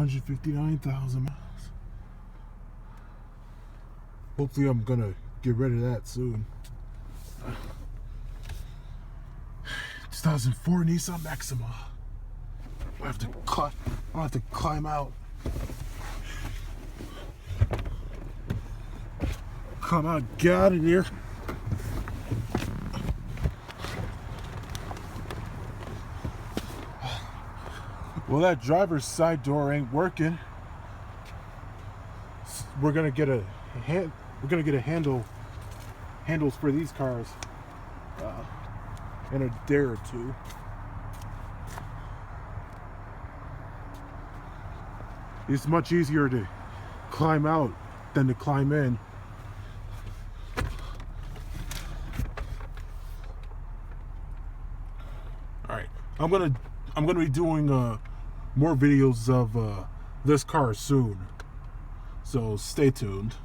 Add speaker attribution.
Speaker 1: 159,000 miles. Hopefully I'm gonna get rid of that soon. 2004 Nissan Maxima. I have to climb out. Come on, get out of here. Well, that driver's side door ain't working. We're gonna get a handles for these cars in a day or two. It's much easier to climb out than to climb in. All right, I'm gonna be doing more videos of this car soon, so stay tuned.